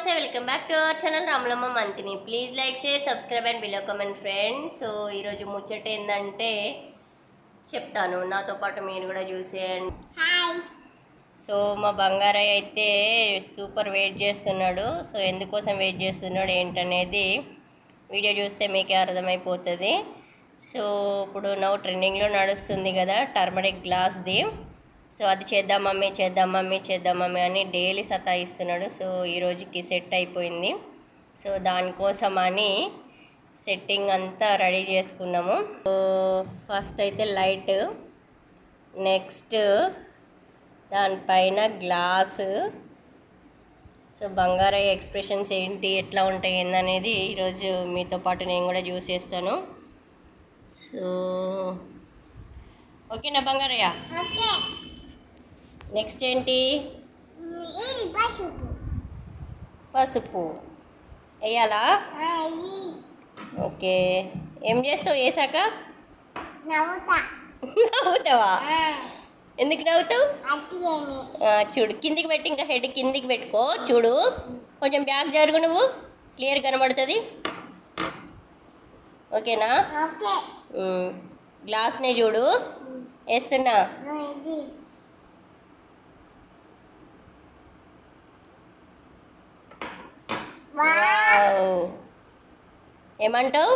నమస్తే, welcome back to our channel Ramulamma Manthani. Please like, share, subscribe and below comment friends. So ఈరోజు ముచ్చట ఏంటంటే చెప్తాను, నాతో పాటు మీరు కూడా చూసేయండి. సో మా బంగారయ్య అయితే సూపర్ వెయిట్ చేస్తున్నాడు. సో ఎందుకోసం వెయిట్ చేస్తున్నాడు ఏంటనేది వీడియో చూస్తే మీకే అర్థమైపోతుంది. సో ఇప్పుడు ట్రెండింగ్లో నడుస్తుంది కదా టర్మరిక్ గ్లాస్ది. సో అది చేద్దాం మమ్మీ అని డైలీ సతాయిస్తున్నాడు. సో ఈరోజుకి సెట్ అయిపోయింది. సో దానికోసం అని సెట్టింగ్ అంతా రెడీ చేసుకున్నాము. సో ఫస్ట్ అయితే లైట్, నెక్స్ట్ దానిపైన గ్లాసు. సో బంగారయ్య ఎక్స్ప్రెషన్స్ ఏంటి, ఎట్లా ఉంటాయి ఏందనేది ఈరోజు మీతో పాటు నేను కూడా చూసేస్తాను. సో ఓకేనా బంగారయ్య? నెక్స్ట్ ఏంటి? పసుపు వేయాలా? ఓకే. ఏం చేస్తావు వేసాక? నవ్వుతావా? ఎందుకు నవ్వుతావు? చూడు కిందికి పెట్టి, ఇంకా హెడ్ కిందికి పెట్టుకో. చూడు కొంచెం బ్యాక్ జరుగు, నువ్వు క్లియర్ కనబడుతుంది. ఓకేనా? గ్లాస్నే చూడు వేస్తున్నా. ఏమంటావు?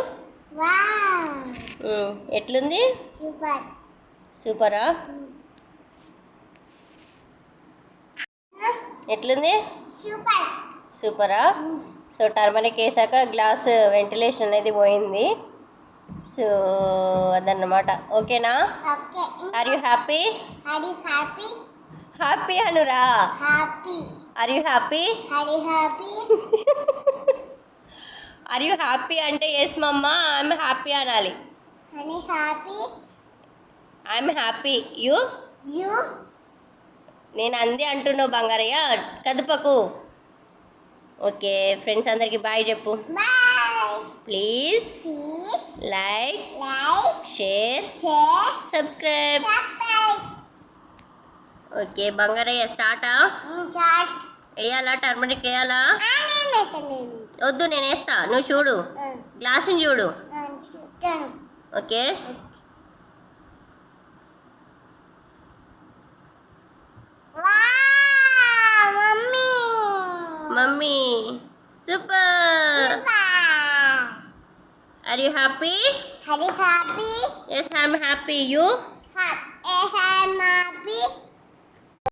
ఎట్లుంది? సూపరా? ఎట్లుంది? సూపరా? సో టర్మరిక్ వేసాక గ్లాస్ వెంటిలేషన్ అనేది పోయింది. సో అదన్నమాట. ఓకేనా? Are you happy? హ్యాపీ అనురా. Are you happy? Are you happy అంటే ఎస్ మమ్మా ఐఎమ్ హ్యాపీ అనాలి. I'm happy. యూ? నేను అంది అంటున్నావు బంగారయ్య, కదుపకు. ఓకే ఫ్రెండ్స్, అందరికి బాయ్ చెప్పు. Please like, share, subscribe. Okay బంగారయ్య స్టార్టా? వేయాలా? టర్మరిక్ వేయాలా? వద్దు, నేను వేస్తా, నువ్వు చూడు, గ్లాసుని చూడు. Okay. Mummy super. Are you happy? Yes I'm happy. You? I'm happy.